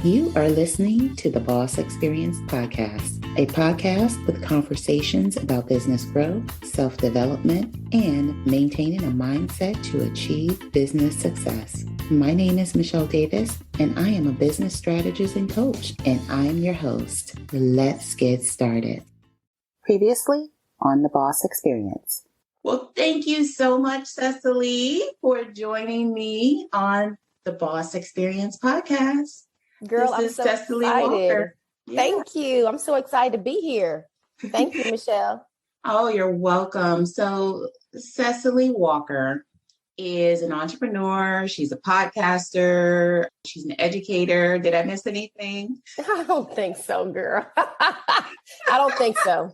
You are listening to the Boss Experience Podcast, a podcast with conversations about business growth, self-development, and maintaining a mindset to achieve business success. My name is Michelle Davis, and I am a business strategist and coach, and I am your host. Let's get started. Previously on the Boss Experience. Well, thank you so much, Cessily, for joining me on the Boss Experience Podcast. Girl, I'm so Cessily excited. Walker. Thank you. I'm so excited to be here. Thank you, Michelle. Oh, you're welcome. So Cessily Walker is an entrepreneur. She's a podcaster. She's an educator. Did I miss anything? I don't think so, girl. I don't think so.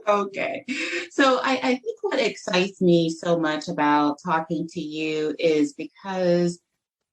Okay. So I think what excites me so much about talking to you is because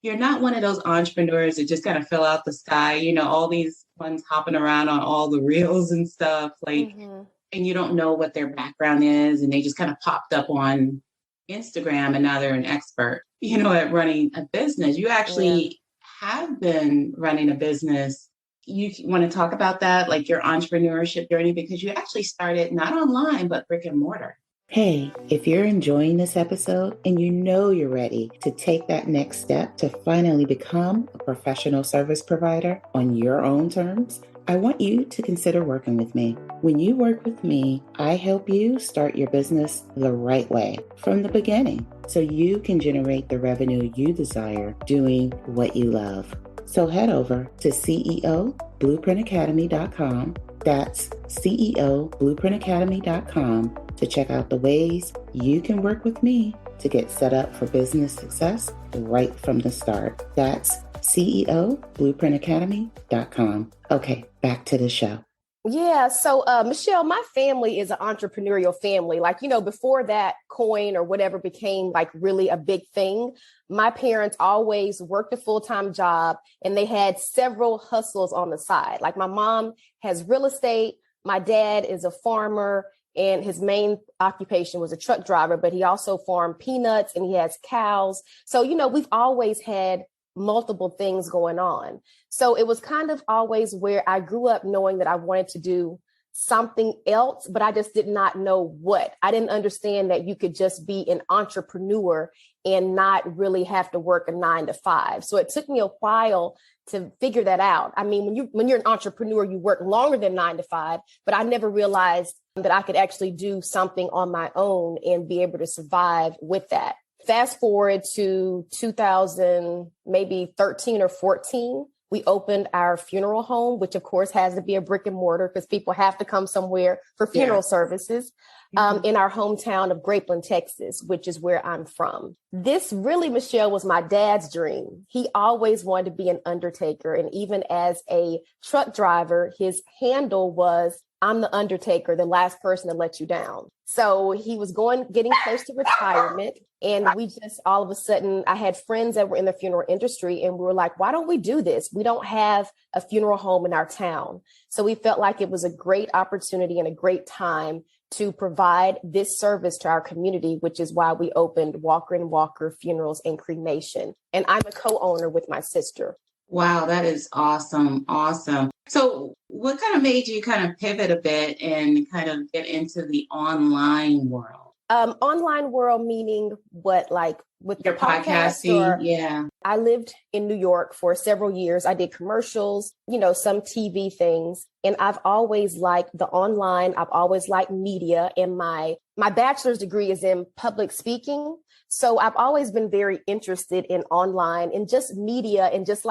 you're not one of those entrepreneurs that just kind of fill out the sky, all these ones hopping around on all the reels and stuff, and you don't know what their background is, and they just kind of popped up on Instagram and now they're an expert, at running a business. You actually have been running a business. You want to talk about that, like your entrepreneurship journey, because you actually started not online, but brick and mortar. Hey, if you're enjoying this episode and you know you're ready to take that next step to finally become a professional service provider on your own terms, I want you to consider working with me. When you work with me, I help you start your business the right way from the beginning so you can generate the revenue you desire doing what you love. So head over to CEOBlueprintAcademy.com. That's CEOBlueprintAcademy.com to check out the ways you can work with me to get set up for business success right from the start. That's CEOBlueprintAcademy.com. Okay, back to the show. Yeah. So, Michelle, my family is an entrepreneurial family. Before that coin or whatever became really a big thing, my parents always worked a full-time job and they had several hustles on the side. Like my mom has real estate. My dad is a farmer and his main occupation was a truck driver, but he also farmed peanuts and he has cows. So, we've always had multiple things going on. So it was kind of always where I grew up knowing that I wanted to do something else, but I just did not know what. I didn't understand that you could just be an entrepreneur and not really have to work a 9 to 5. So it took me a while to figure that out. I mean, when you're an entrepreneur, you work longer than 9 to 5, but I never realized that I could actually do something on my own and be able to survive with that. Fast forward to 2000, maybe 13 or 14, we opened our funeral home, which of course has to be a brick and mortar because people have to come somewhere for funeral services in our hometown of Grapeland, Texas, which is where I'm from. This really, Michelle, was my dad's dream. He always wanted to be an undertaker. And even as a truck driver, his handle was, "I'm the undertaker, the last person to let you down." So he was getting close to retirement. And we just, all of a sudden, I had friends that were in the funeral industry and we were like, why don't we do this? We don't have a funeral home in our town. So we felt like it was a great opportunity and a great time to provide this service to our community, which is why we opened Walker & Walker Funerals and Cremation. And I'm a co-owner with my sister. Wow, that is awesome. Awesome. So what kind of made you kind of pivot a bit and kind of get into the online world? Online world meaning what, like with your the podcasting? Yeah. I lived in New York for several years. I did commercials, some TV things. And I've always liked the online. I've always liked media. And my bachelor's degree is in public speaking. So I've always been very interested in online and just media and just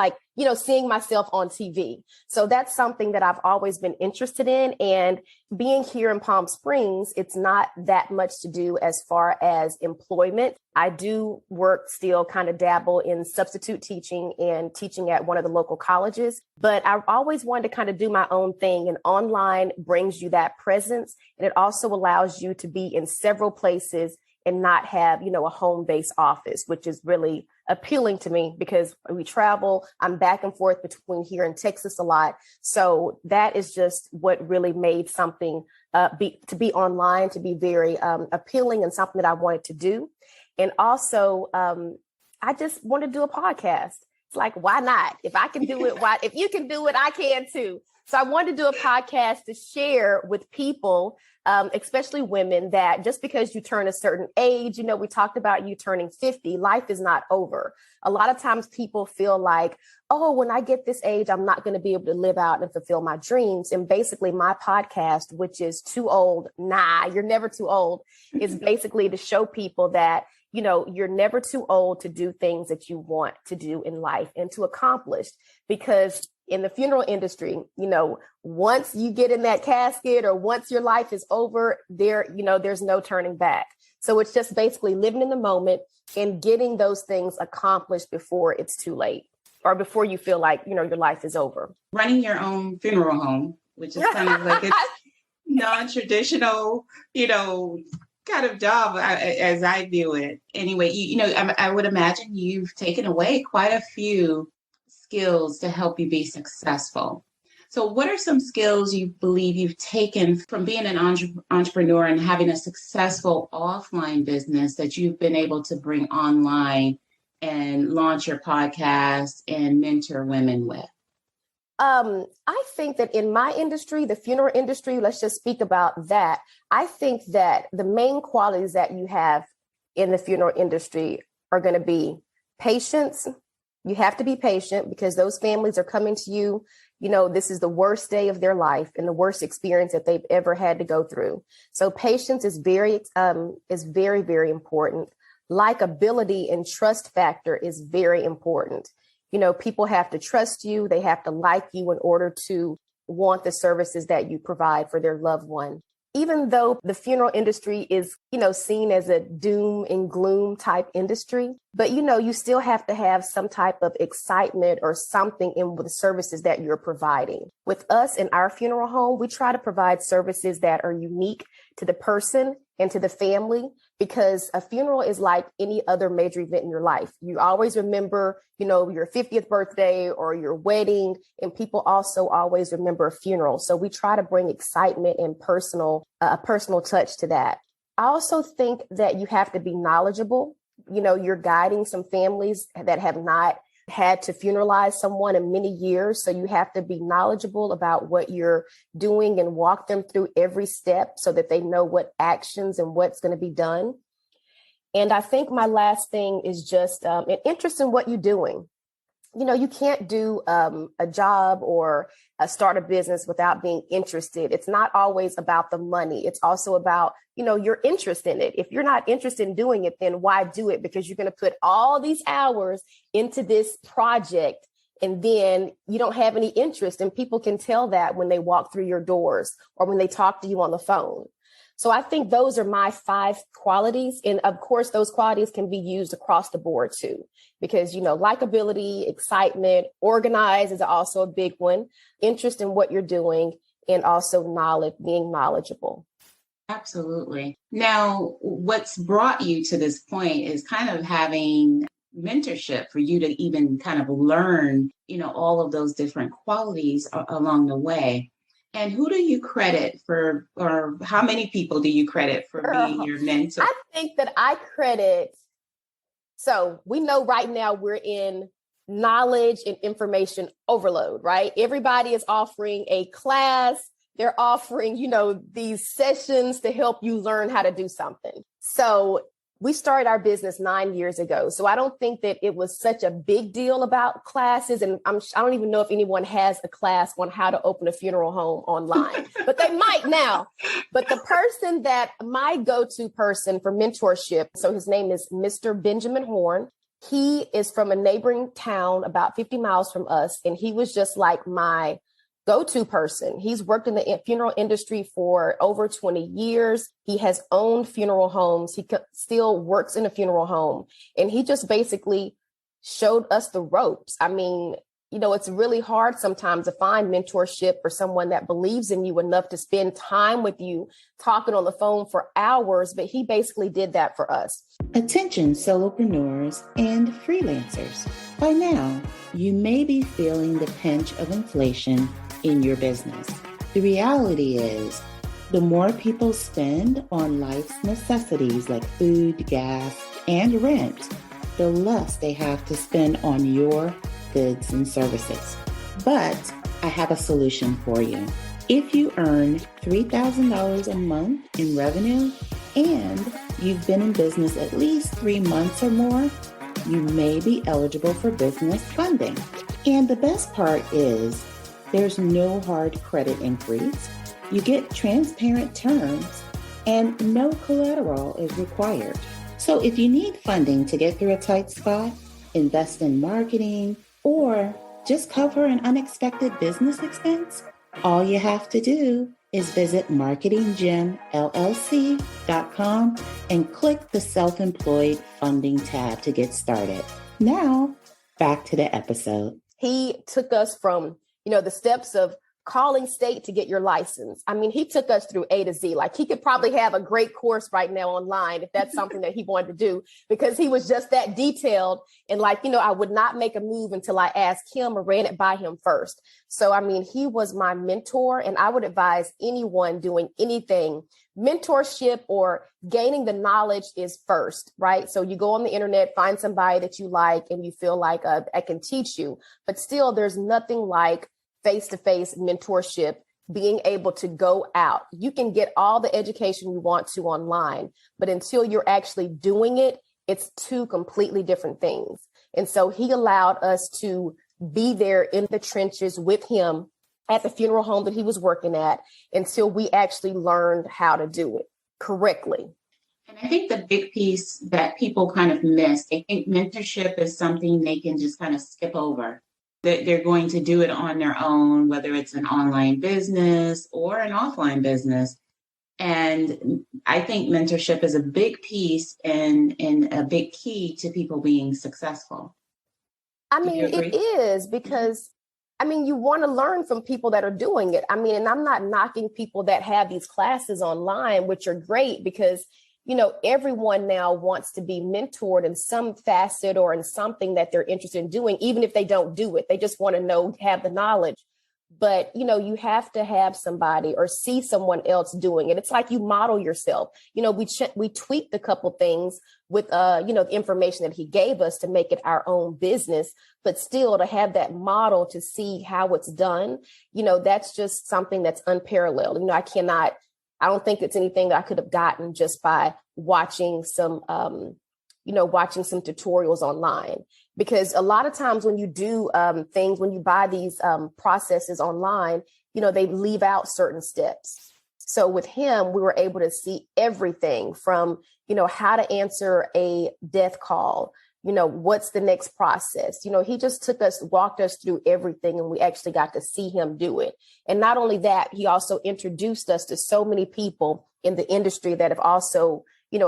seeing myself on TV. So that's something that I've always been interested in. And being here in Palm Springs, it's not that much to do as far as employment. I do work still, kind of dabble in substitute teaching and teaching at one of the local colleges. But I've always wanted to kind of do my own thing. And online brings you that presence. And it also allows you to be in several places and not have, a home-based office, which is really appealing to me because we travel. I'm back and forth between here and Texas a lot. So that is just what really made something to be online, to be very appealing and something that I wanted to do. And also, I just wanted to do a podcast. It's like, why not? If I can do it, why? If you can do it, I can too. So I wanted to do a podcast to share with people, especially women, that just because you turn a certain age, we talked about you turning 50, life is not over. A lot of times people feel like, oh, when I get this age, I'm not going to be able to live out and fulfill my dreams. And basically my podcast, which is Too Old, Nah, You're Never Too Old, is basically to show people that you're never too old to do things that you want to do in life and to accomplish. Because in the funeral industry, once you get in that casket or once your life is over, there's no turning back. So it's just basically living in the moment and getting those things accomplished before it's too late or before you feel like, your life is over. Running your own funeral home, which is kind of like a non-traditional, kind of job as I view it. Anyway, I would imagine you've taken away quite a few skills to help you be successful. So what are some skills you believe you've taken from being an entrepreneur and having a successful offline business that you've been able to bring online and launch your podcast and mentor women with? I think that in my industry, the funeral industry, let's just speak about that. I think that the main qualities that you have in the funeral industry are going to be patience. You have to be patient because those families are coming to you. This is the worst day of their life and the worst experience that they've ever had to go through. So patience is very, very important. Likability and trust factor is very important. People have to trust you. They have to like you in order to want the services that you provide for their loved one. Even though the funeral industry is, seen as a doom and gloom type industry, but, you still have to have some type of excitement or something in the services that you're providing. With us in our funeral home, we try to provide services that are unique to the person and to the family, because a funeral is like any other major event in your life. You always remember, your 50th birthday or your wedding, and people also always remember a funeral. So we try to bring excitement and a personal touch to that. I also think that you have to be knowledgeable. You're guiding some families that have not had to funeralize someone in many years. So you have to be knowledgeable about what you're doing and walk them through every step so that they know what actions and what's going to be done. And I think my last thing is just an interest in what you're doing. You can't do a job or start a business without being interested. It's not always about the money. It's also about, your interest in it. If you're not interested in doing it, then why do it? Because you're going to put all these hours into this project and then you don't have any interest. And people can tell that when they walk through your doors or when they talk to you on the phone. So I think those are my 5 qualities. And of course, those qualities can be used across the board too, because, likability, excitement, organized is also a big one, interest in what you're doing, and also being knowledgeable. Absolutely. Now, what's brought you to this point is kind of having mentorship for you to even kind of learn, all of those different qualities along the way. And who do you credit for, or how many people do you credit for being your mentor? I think that so we know right now we're in knowledge and information overload, right? Everybody is offering a class. They're offering, these sessions to help you learn how to do something. So we started our business 9 years ago. So I don't think that it was such a big deal about classes. And I don't even know if anyone has a class on how to open a funeral home online, but they might now. But my go-to person for mentorship, so his name is Mr. Benjamin Horn. He is from a neighboring town about 50 miles from us. And he was just like my go-to person. He's worked in the funeral industry for over 20 years. He has owned funeral homes. He still works in a funeral home. And he just basically showed us the ropes. I mean, it's really hard sometimes to find mentorship for someone that believes in you enough to spend time with you talking on the phone for hours. But he basically did that for us. Attention solopreneurs and freelancers. By now, you may be feeling the pinch of inflation in your business. The reality is, the more people spend on life's necessities like food, gas, and rent, the less they have to spend on your goods and services. But I have a solution for you. If you earn $3,000 a month in revenue and you've been in business at least 3 months or more, you may be eligible for business funding. And the best part is there's no hard credit increase. You get transparent terms and no collateral is required. So if you need funding to get through a tight spot, invest in marketing, or just cover an unexpected business expense, all you have to do is visit marketinggymllc.com and click the self-employed funding tab to get started. Now, back to the episode. He took us from, the steps of calling state to get your license. I mean, he took us through A to Z. Like, he could probably have a great course right now online if that's something that he wanted to do, because he was just that detailed. And I would not make a move until I asked him or ran it by him first. So, I mean, he was my mentor, and I would advise anyone doing anything, mentorship or gaining the knowledge is first, right? So you go on the internet, find somebody that you like and you feel like I can teach you, but still there's nothing like face-to-face mentorship, being able to go out. You can get all the education you want to online, but until you're actually doing it, it's two completely different things. And so he allowed us to be there in the trenches with him at the funeral home that he was working at until we actually learned how to do it correctly. And I think the big piece that people kind of miss, they think mentorship is something they can just kind of skip over. They're going to do it on their own, whether it's an online business or an offline business. And I think mentorship is a big piece and a big key to people being successful. I mean, it is because, you want to learn from people that are doing it. And I'm not knocking people that have these classes online, which are great because everyone now wants to be mentored in some facet or in something that they're interested in doing, even if they don't do it. They just want to have the knowledge. But, you have to have somebody or see someone else doing it. It's like you model yourself. We tweaked a couple things with, the information that he gave us to make it our own business, but still to have that model to see how it's done, that's just something that's unparalleled. I don't think it's anything that I could have gotten just by watching some tutorials online. Because a lot of times when you do things, when you buy these processes online, they leave out certain steps. So with him, we were able to see everything from, how to answer a death call, what's the next process? He just walked us through everything, and we actually got to see him do it. And not only that, he also introduced us to so many people in the industry that have also,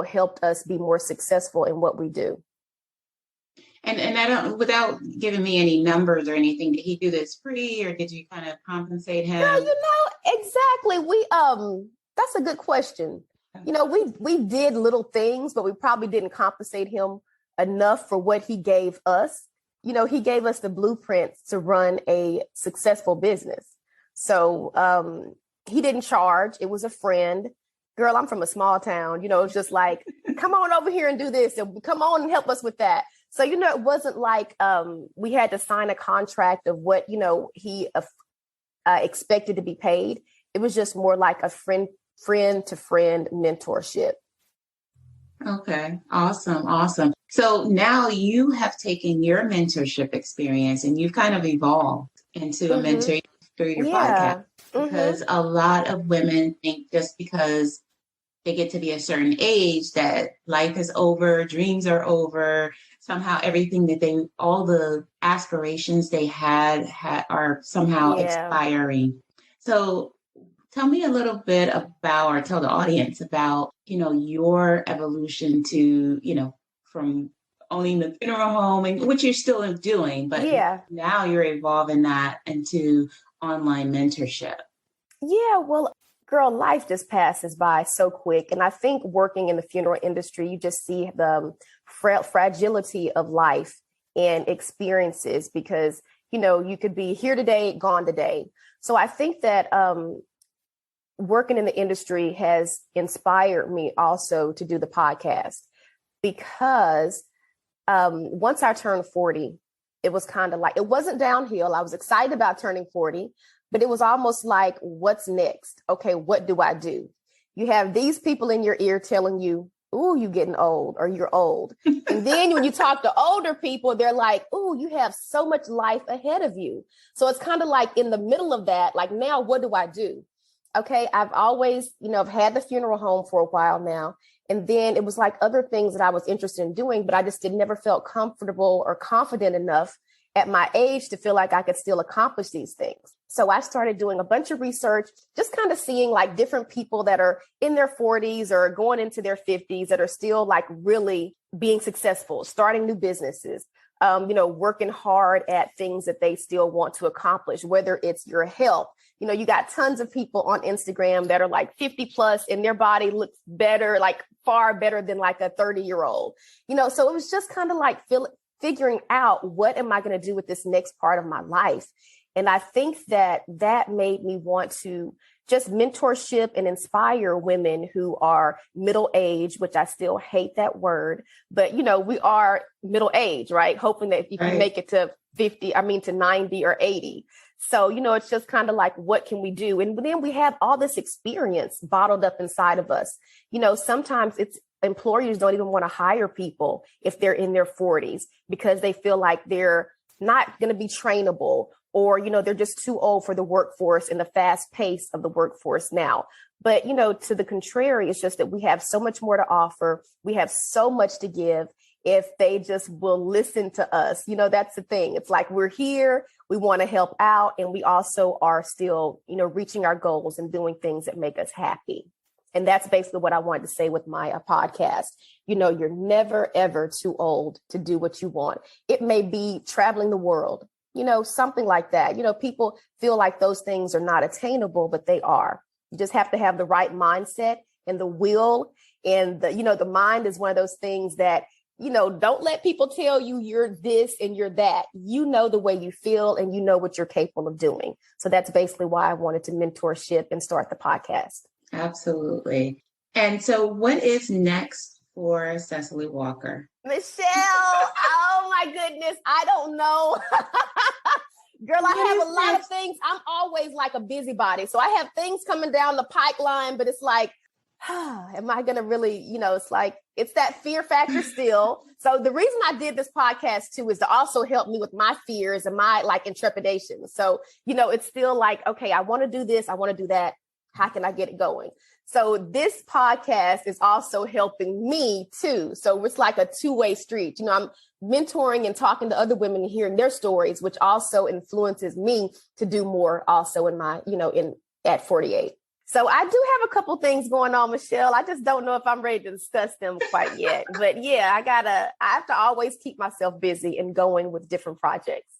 helped us be more successful in what we do. And I don't, without giving me any numbers or anything, did he do this free or did you kind of compensate him? No, exactly. That's a good question. We did little things, but we probably didn't compensate him enough for what he gave us. He gave us the blueprints to run a successful business. So he didn't charge. It was a friend. Girl, I'm from a small town. It's just like, come on over here and do this. And come on and help us with that. So, it wasn't like we had to sign a contract of what, he expected to be paid. It was just more like a friend to friend mentorship. Okay. Awesome. So now you have taken your mentorship experience and you've kind of evolved into a mentor through your podcast, because a lot of women think just because they get to be a certain age that life is over, dreams are over, somehow everything that all the aspirations they had are somehow expiring. So tell me a little bit about, or tell the audience about, your evolution to, from owning the funeral home, and which you're still doing, but now you're evolving that into online mentorship. Yeah, well, girl, life just passes by so quick. And I think working in the funeral industry, you just see the fragility of life and experiences because, you could be here today, gone today. So I think that working in the industry has inspired me also to do the podcast because once I turned 40, it was kind of like, it wasn't downhill. I was excited about turning 40, but it was almost like, what's next? Okay, what do I do? You have these people in your ear telling you, ooh, you're getting old, or you're old. And then when you talk to older people, they're like, ooh, you have so much life ahead of you. So it's kind of like in the middle of that, like, now what do I do? Okay, I've always, I've had the funeral home for a while now. And then it was like other things that I was interested in doing, but I just never felt comfortable or confident enough at my age to feel like I could still accomplish these things. So I started doing a bunch of research, just kind of seeing like different people that are in their 40s or going into their 50s that are still like really being successful, starting new businesses, working hard at things that they still want to accomplish, whether it's your health. You got tons of people on Instagram that are like 50 plus and their body looks better, like far better than like a 30-year-old, so it was just kind of like figuring out, what am I going to do with this next part of my life? And I think that made me want to just mentorship and inspire women who are middle age, which I still hate that word, but we are middle age, right? Hoping that you can make it to 90 or 80. So, it's just kind of like, what can we do? And then we have all this experience bottled up inside of us. Sometimes employers don't even want to hire people if they're in their 40s because they feel like they're not going to be trainable, or, they're just too old for the workforce and the fast pace of the workforce now. But, to the contrary, it's just that we have so much more to offer. We have so much to give if they just will listen to us. That's the thing. It's like, we're here, we want to help out, and we also are still, reaching our goals and doing things that make us happy. And that's basically what I wanted to say with my podcast. You're never, ever too old to do what you want. It may be traveling the world, something like that. People feel like those things are not attainable, but they are. You just have to have the right mindset and the will. And the mind is one of those things that, don't let people tell you you're this and you're that. The way you feel and what you're capable of doing. So that's basically why I wanted to mentorship and start the podcast. Absolutely. And so what is next for Cessily Walker? Michelle, oh my goodness, I don't know. Girl, I have a lot of things. I'm always like a busybody. So I have things coming down the pipeline, but it's like, am I going to really, it's like, it's that fear factor still. So the reason I did this podcast too is to also help me with my fears and my like intrepidation. So, it's still like, okay, I want to do this. I want to do that. How can I get it going? So this podcast is also helping me too. So it's like a two-way street. I'm mentoring and talking to other women and hearing their stories, which also influences me to do more also in my, at 48. So I do have a couple things going on, Michelle. I just don't know if I'm ready to discuss them quite yet. But yeah, I have to always keep myself busy and going with different projects.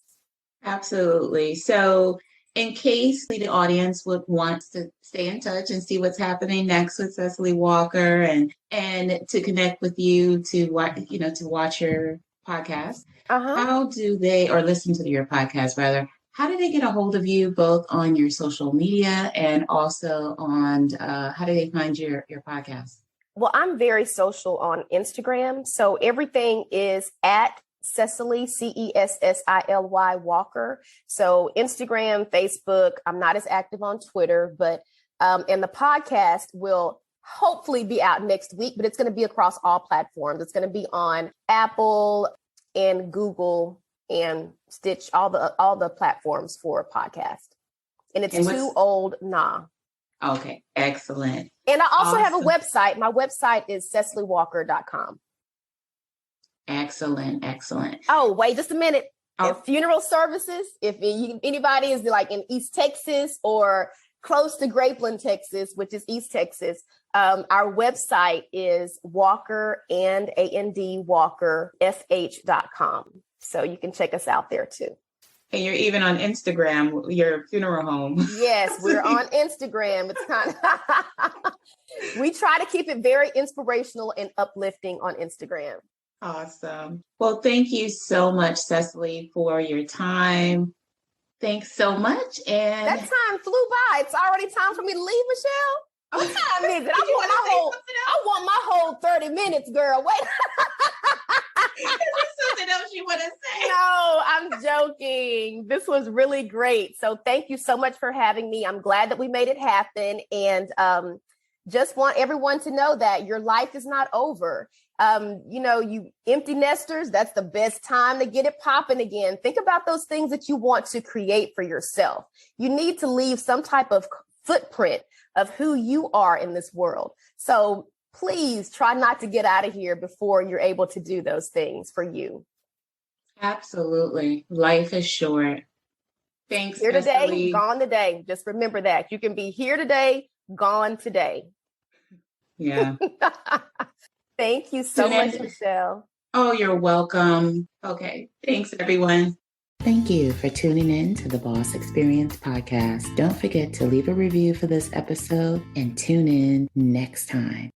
Absolutely. So in case the audience would want to stay in touch and see what's happening next with Cessily Walker and to connect with you to watch your podcast, how do they, or listen to your podcast rather, how do they get a hold of you both on your social media and also on how do they find your podcast? Well, I'm very social on Instagram. So everything is at Cessily, Cessily Walker. So Instagram, Facebook, I'm not as active on Twitter, but and the podcast will hopefully be out next week, but it's going to be across all platforms. It's going to be on Apple and Google and Stitch, all the platforms for a podcast. And it's Too Old Nah. Okay, excellent. And I also have a website. My website is cessillywalker.com. Excellent, excellent. Oh, wait just a minute. If funeral services, if anybody is like in East Texas or close to Grapeland, Texas, which is East Texas, our website is Walker and Walker FH.com. So you can check us out there too. And you're even on Instagram, your funeral home. Yes, we're on Instagram. It's kind of, we try to keep it very inspirational and uplifting on Instagram. Awesome. Well, thank you so much, Cessily, for your time. Thanks so much. And that time flew by. It's already time for me to leave, Michelle. What time is it? I want my whole 30 minutes, girl. Wait. Is there something else you want to say. No, I'm joking. This was really great. So thank you so much for having me. I'm glad that we made it happen. And just want everyone to know that your life is not over. You empty nesters, that's the best time to get it popping again. Think about those things that you want to create for yourself. You need to leave some type of footprint of who you are in this world. So please try not to get out of here before you're able to do those things for you. Absolutely. Life is short. Thanks, Here today, Cessily. gone today. Just remember that. You can be here today, gone today. Yeah. Thank you so much, Michelle. Oh, you're welcome. Okay. Thanks, everyone. Thank you for tuning in to the Boss Experience podcast. Don't forget to leave a review for this episode and tune in next time.